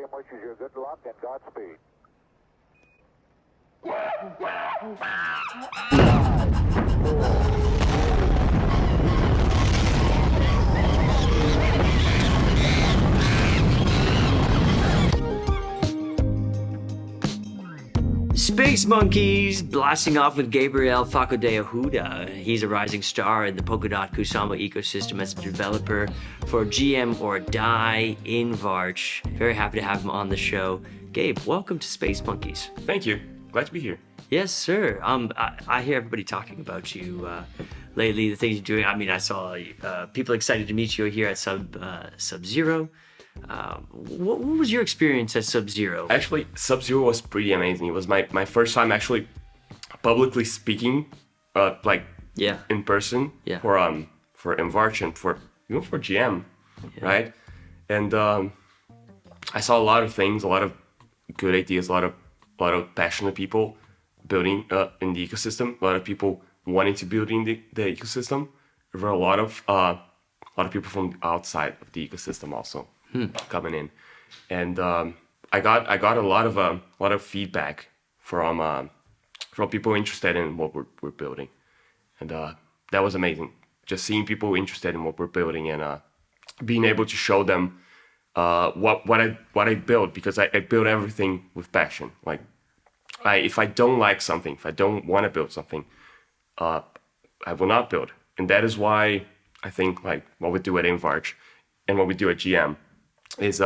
team wishes you good luck and Godspeed. Space Monkeys, blasting off with Gabriel Fakodeahuda. He's a rising star in the Polkadot Kusama ecosystem as a developer for GM or Die in Varch. Very happy to have him on the show. Gabe, welcome to Space Monkeys. Thank you. Glad to be here. Yes, sir. I hear everybody talking about you lately, the things you're doing. I mean, I saw people excited to meet you here at Sub-Zero. What was your experience at Sub-Zero? Actually, Sub-Zero was pretty amazing. It was my first time actually publicly speaking, in person for Envarch and for GM, right? And I saw a lot of things, a lot of good ideas, a lot of passionate people building in the ecosystem. A lot of people wanting to build in the ecosystem. There were a lot of people from outside of the ecosystem also. Coming in, and I got a lot of feedback from people interested in what we're building, and that was amazing. Just seeing people interested in what we're building and being able to show them what I built, because I build everything with passion. Like if I don't like something, if I don't want to build something, I will not build, and that is why I think like what we do at Envarch and what we do at GM is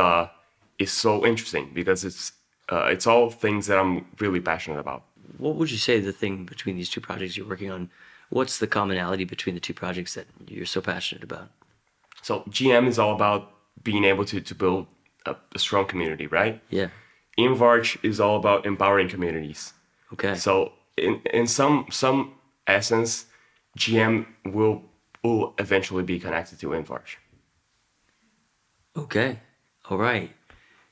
so interesting, because it's all things that I'm really passionate about. What would you say the thing between these two projects you're working on? What's the commonality between the two projects that you're so passionate about? So GM is all about being able to build a strong community, right? Yeah. Envarch is all about empowering communities. Okay. So in some essence, GM will eventually be connected to Envarch. Okay. All right.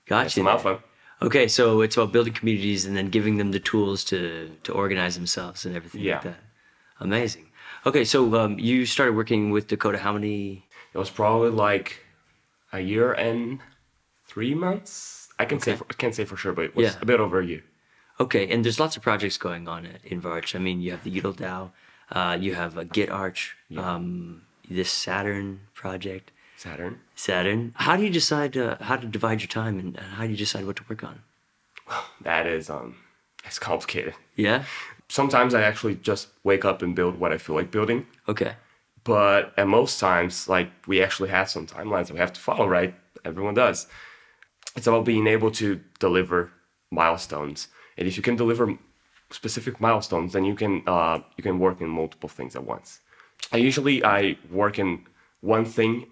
Gotcha. That's alpha. Okay, so it's about building communities and then giving them the tools to organize themselves and everything like that. Amazing. Okay, so you started working with Dakota how many? It was probably like a year and 3 months. I can't say for sure, but it was a bit over a year. Okay, and there's lots of projects going on at Envarch. I mean, you have the Youdles DAO, you have a GitArch, this Saturn project. Saturn. How do you decide how to divide your time, and how do you decide what to work on? That is it's complicated. Yeah? Sometimes I actually just wake up and build what I feel like building. Okay. But at most times, like, we actually have some timelines that we have to follow, right? Everyone does. It's about being able to deliver milestones. And if you can deliver specific milestones, then you can work in multiple things at once. I work in one thing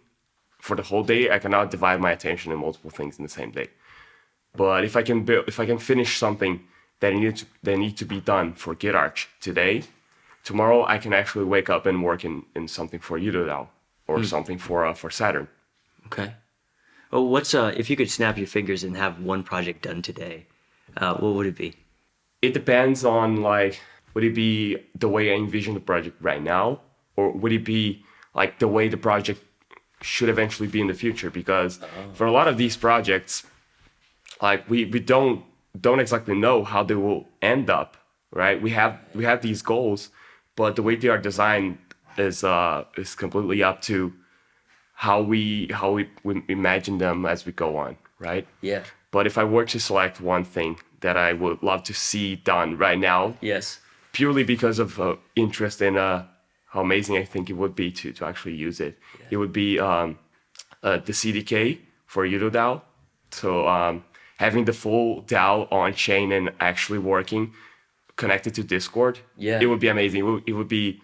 for the whole day. I cannot divide my attention in multiple things in the same day. But if I can finish something that needs to be done for GitArch today, tomorrow I can actually wake up and work in something for Youdles or something for Saturn. Okay. Well, what's if you could snap your fingers and have one project done today, what would it be? It depends on, like, would it be the way I envision the project right now, or would it be like the way the project should eventually be in the future? Because for a lot of these projects, like, we don't exactly know how they will end up, right? We have these goals, but the way they are designed is completely up to how we imagine them as we go on, right? Yeah. But if I were to select one thing that I would love to see done right now, purely because of interest in how amazing I think it would be to actually use it, it would be the CDK for Youdles DAO. So having the full DAO on chain and actually working connected to Discord, it would be amazing. It would be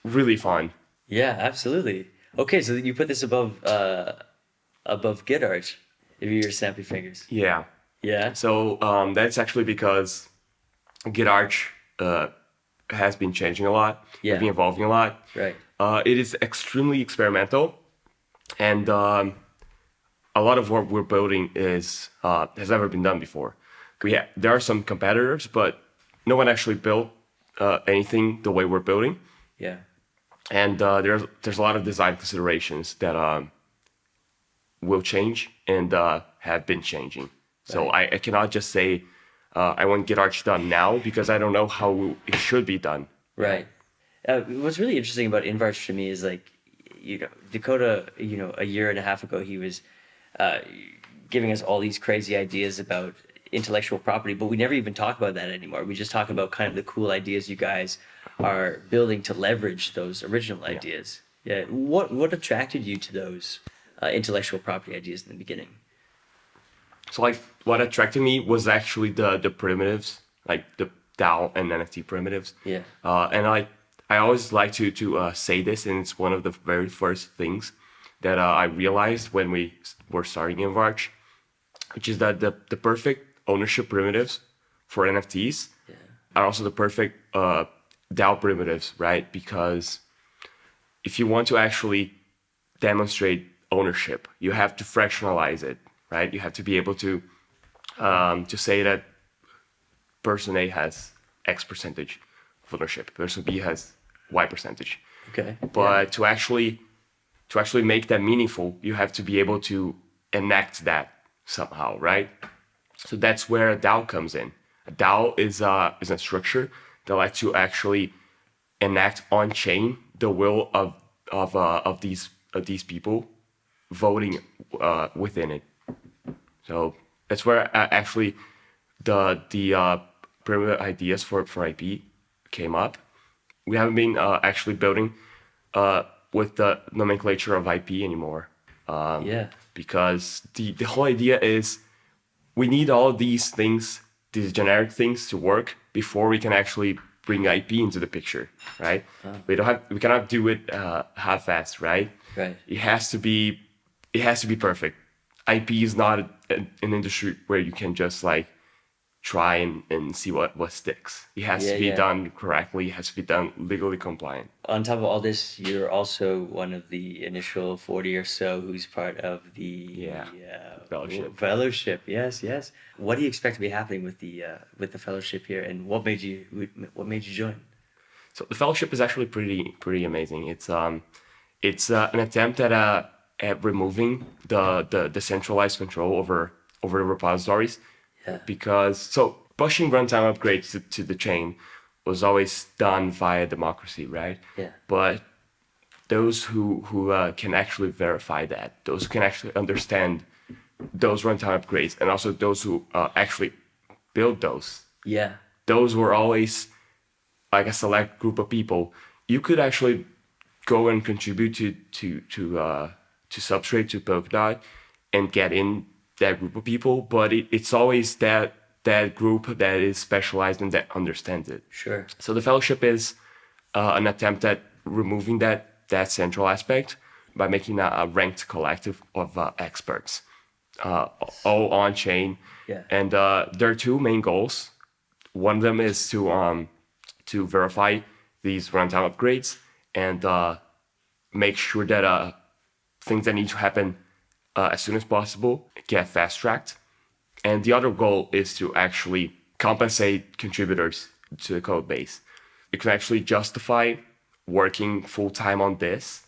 really fun. Yeah, absolutely. Okay, so you put this above GitArch, if you're snappy fingers. Yeah. Yeah. So that's actually because GitArch has been changing a lot. Yeah. Been evolving a lot. Right. It is extremely experimental, and a lot of what we're building has never been done before. There are some competitors, but no one actually built anything the way we're building. Yeah. And there's a lot of design considerations that will change and have been changing. So I cannot just say I want GitArch done now because I don't know how it should be done. Right. What's really interesting about Invarch to me is like, Dakota, a year and a half ago, he was giving us all these crazy ideas about intellectual property, but we never even talk about that anymore. We just talk about kind of the cool ideas you guys are building to leverage those original ideas. Yeah. What attracted you to those intellectual property ideas in the beginning? So like what attracted me was actually the primitives, like the DAO and NFT primitives. Yeah. And I always like to say this, and it's one of the very first things that I realized when we were starting Invarch, which is that the perfect ownership primitives for NFTs are also the perfect DAO primitives, right? Because if you want to actually demonstrate ownership, you have to fractionalize it, right? You have to be able to say that person A has X percentage of ownership, person B has Y percentage. Okay. But to actually make that meaningful, you have to be able to enact that somehow, right? So that's where a DAO comes in. A DAO is a structure that lets you actually enact on chain the will of these people voting within it. So that's where actually the primitive ideas for IP came up. We haven't been actually building with the nomenclature of IP anymore. Because the whole idea is we need all these things, these generic things to work before we can actually bring IP into the picture, right? We cannot do it half-assed, right? Right. It has to be perfect. IP is not an industry where you can just like try and see what sticks. It has to be done correctly. It has to be done legally compliant. On top of all this, you're also one of the initial 40 or so who's part of the fellowship. Yes. What do you expect to be happening with the fellowship here, and what made you join? So the fellowship is actually pretty amazing. It's an attempt at removing the centralized control over the repositories. Yeah. Because pushing runtime upgrades to the chain was always done via democracy, right? Yeah. But those who can actually verify that, those who can actually understand those runtime upgrades, and also those who actually build those. Yeah. Those were always like a select group of people. You could actually go and contribute to Substrate, to Polkadot, and get in that group of people, but it's always that group that is specialized and that understands it. Sure. So the fellowship is an attempt at removing that central aspect by making a ranked collective of experts, all on chain. Yeah. And there are two main goals. One of them is to verify these runtime upgrades and make sure that things that need to happen as soon as possible get fast-tracked. And the other goal is to actually compensate contributors to the code base. You can actually justify working full-time on this,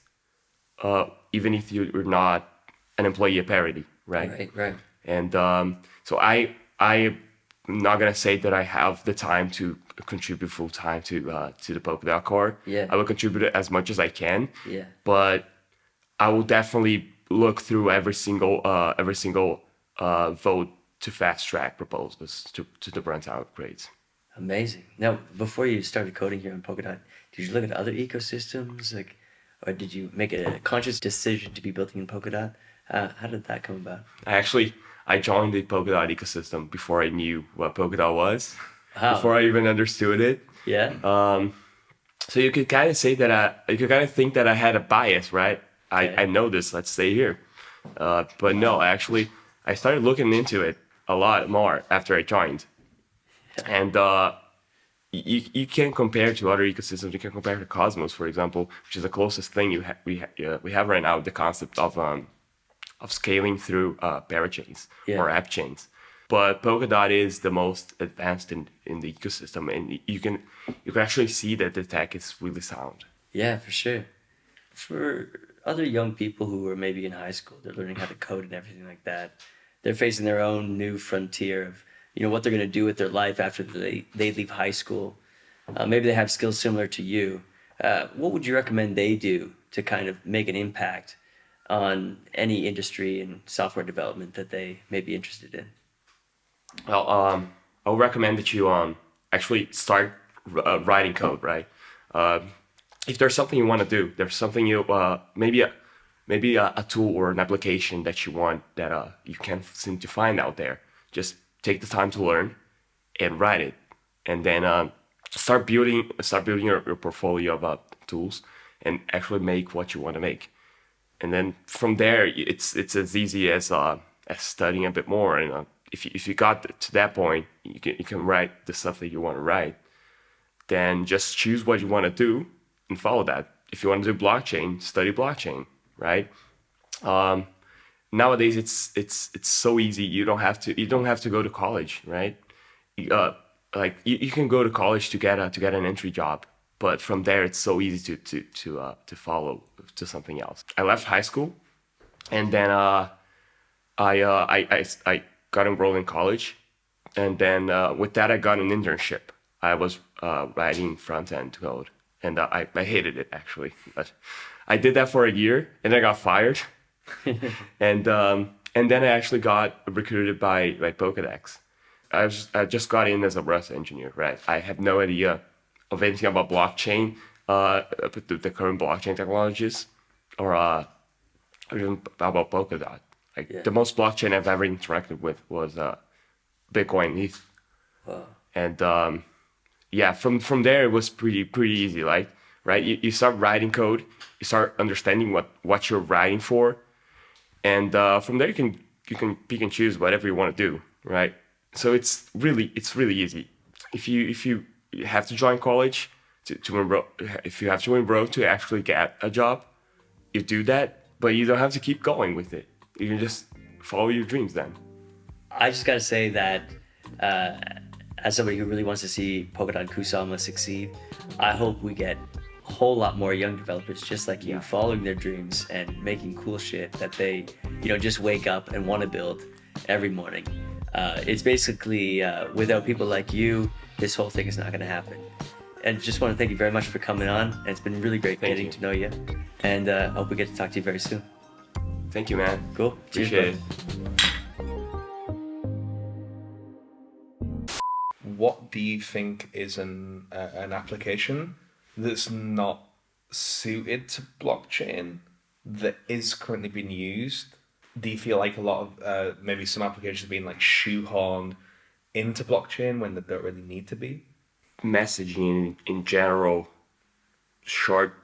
even if you're not an employee at parity, right? Right. And so I'm not gonna say that I have the time to contribute full-time to the Polkadot core. Yeah. I will contribute as much as I can. Yeah. But I will definitely look through every single vote to fast track proposals to the runtime upgrades. Amazing. Now, before you started coding here on Polkadot, did you look at other ecosystems, or did you make a conscious decision to be building in Polkadot? How did that come about? I joined the Polkadot ecosystem before I knew what Polkadot was, Before I even understood it. Yeah. So you could kind of say that you could kind of think that I had a bias, right? Okay. I know this. Let's stay here. But no, actually, I started looking into it a lot more after I joined. And you can't compare to other ecosystems. You can compare to Cosmos, for example, which is the closest thing we have right now. The concept of scaling through parachains or app chains. But Polkadot is the most advanced in the ecosystem, and you can actually see that the tech is really sound. Yeah, for sure. For other young people who are maybe in high school, they're learning how to code and everything like that. they're facing their own new frontier of, what they're going to do with their life after they leave high school. Maybe they have skills similar to you. What would you recommend they do to kind of make an impact on any industry and software development that they may be interested in? Well, I would recommend that you actually start writing code, right? If there's something you want to do, there's something you maybe a tool or an application that you want that you can't seem to find out there. Just take the time to learn and write it, and then start building your portfolio of tools and actually make what you want to make. And then from there, it's as easy as studying a bit more. And if you got to that point, you can write the stuff that you want to write. Then just choose what you want to do and follow that. If you want to do blockchain, study blockchain, right? Nowadays it's so easy. You don't have to go to college, right? You can go to college to get an entry job, but from there it's so easy to follow to something else. I left high school, and then I got enrolled in college, and then with that I got an internship. I was writing front-end code, and I hated it actually, but I did that for a year, and I got fired. and then I actually got recruited by Polkadot. I just got in as a Rust engineer, right? I have no idea of anything about blockchain, the current blockchain technologies, or even about Polkadot. The most blockchain I've ever interacted with was Bitcoin ETH. Wow. And from there it was pretty easy, right? You start writing code, you start understanding what you're writing for, and from there you can pick and choose whatever you want to do, right? So it's really easy. If you have to join college to enroll, if you have to enroll to actually get a job, you do that, but you don't have to keep going with it. You can just follow your dreams then. I just gotta say that as somebody who really wants to see Polkadot Kusama succeed, I hope we get a whole lot more young developers just like you following their dreams and making cool shit that they just wake up and want to build every morning. It's basically without people like you, this whole thing is not going to happen. And just want to thank you very much for coming on. And it's been really great getting to know you. And I hope we get to talk to you very soon. Thank you, man. Cool. Appreciate it. What do you think is an application that's not suited to blockchain that is currently being used? Do you feel like a lot of maybe some applications are being shoehorned into blockchain when they don't really need to be? Messaging in general, short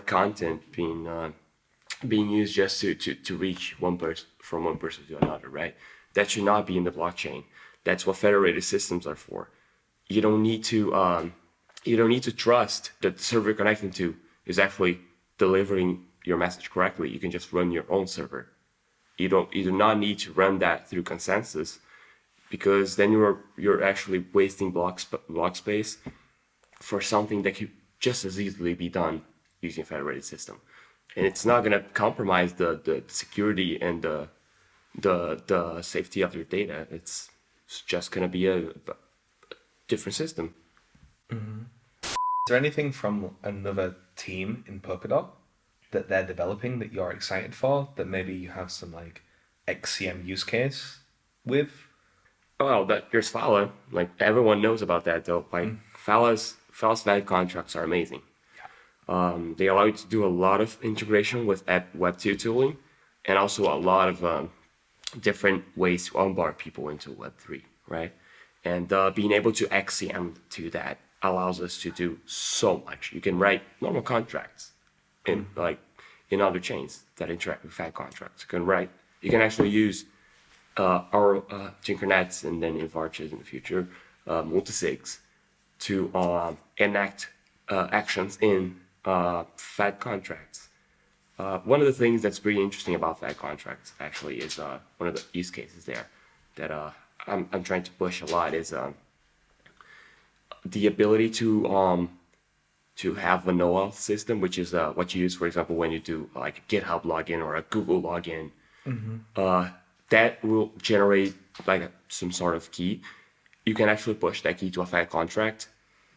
content being used just to reach one person from one person to another, right? That should not be in the blockchain. That's what federated systems are for. You don't need to trust that the server you're connecting to is actually delivering your message correctly. You can just run your own server. You do not need to run that through consensus, because then you're actually wasting block space for something that could just as easily be done using a federated system. And it's not going to compromise the security and the safety of your data. It's just going to be a different system. Mm-hmm. Is there anything from another team in Polkadot that they're developing that you're excited for, that maybe you have some XCM use case with? Well, there's Fala. Everyone knows about that though. Fala's valid contracts are amazing. They allow you to do a lot of integration with Web2 tooling, and also a lot of different ways to onboard people into Web3, right? And being able to XCM to that allows us to do so much. You can write normal contracts in other chains that interact with fat contracts. You can actually use our Tinkernets and then Invarches in the future, multisigs, to enact actions in fat contracts. One of the things that's pretty interesting about fat contracts actually is one of the use cases there that I'm trying to push a lot is the ability to have a no-auth system, which is what you use, for example, when you do a GitHub login or a Google login. Mm-hmm. that will generate like some sort of key. You can actually push that key to a file contract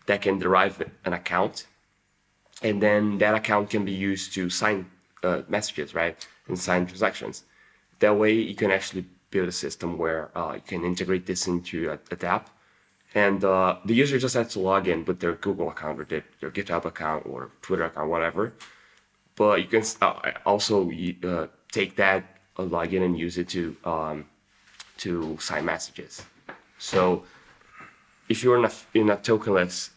that can derive an account, and then that account can be used to sign messages, right, and sign transactions. That way, you can actually build a system where you can integrate this into a dApp, and the user just has to log in with their Google account or their GitHub account or Twitter account, whatever. But you can also take that login and use it to sign messages. So if you're in a tokenless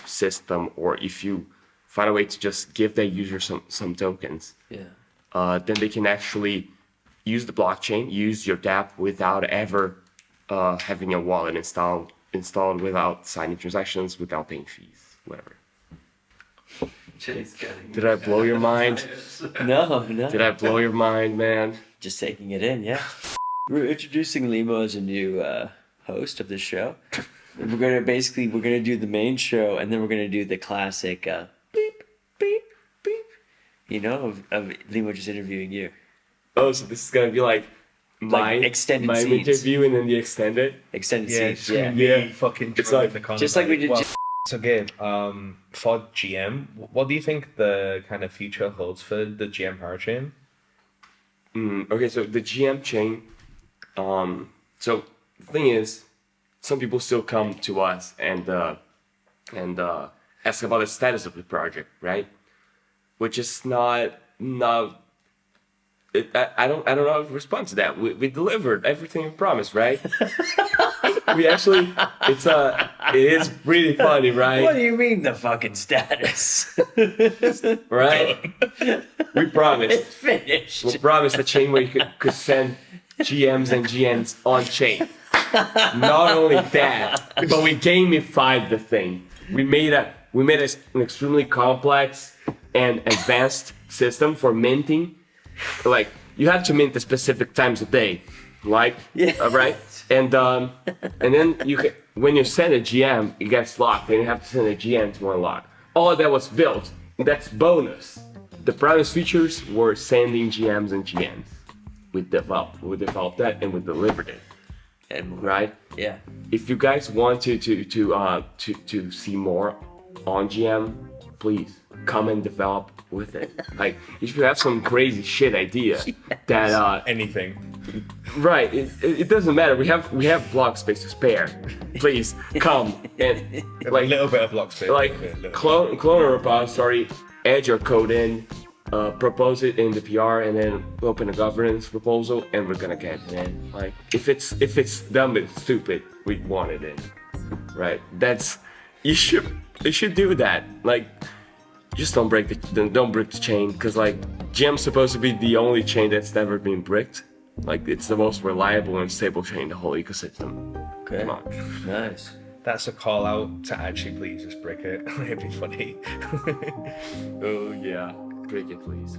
system, or if you find a way to just give that user some tokens, then they can actually use the blockchain, use your dApp without ever having a wallet installed, without signing transactions, without paying fees, whatever. Did I blow your mind? No. Did I blow your mind, man? Just taking it in, yeah. We're introducing Limo as a new host of this show. We're gonna do the main show, and then we're gonna do the classic beep, beep, beep. You know, of Limo just interviewing you. Oh, so this is gonna be like my extended my scenes. Interview and then the extended scenes. Yeah, really fucking. It's like just like we did. So Gabe, for GM, what do you think the kind of future holds for the GM parachain? Okay, so the GM chain. So the thing is, some people still come to us and ask about the status of the project, right? Which is not. I don't know how to respond to that. We delivered everything we promised, right? We actually, it is pretty funny, right? What do you mean the fucking status? Right? We promised. It's finished. We promised a chain where you could send GMs and GNs on chain. Not only that, but we gamified the thing. We made an extremely complex and advanced system for minting. Like, you have to mint at specific times a day, right? Yeah. Right? And then when you send a GM, it gets locked, and you have to send a GM to unlock. All that was built. That's bonus. The previous features were sending GMs and GNs. We developed that, and we delivered it. And right? Yeah. If you guys want to see more on GM, please come and develop with it. Like, if you have some crazy shit idea that anything, right? It doesn't matter. We have block space to spare. Please come and like a little bit of block space. Like clone a repository, add your code in, propose it in the PR, and then open a governance proposal, and we're gonna get it in. Like, if it's dumb and stupid, we want it in, right? You should do that. Like, just don't break the chain, because like GM's supposed to be the only chain that's never been bricked. Like, it's the most reliable and stable chain in the whole ecosystem. Okay. Come on. Nice. That's a call out to actually please just brick it. It'd be funny. Oh yeah, break it please.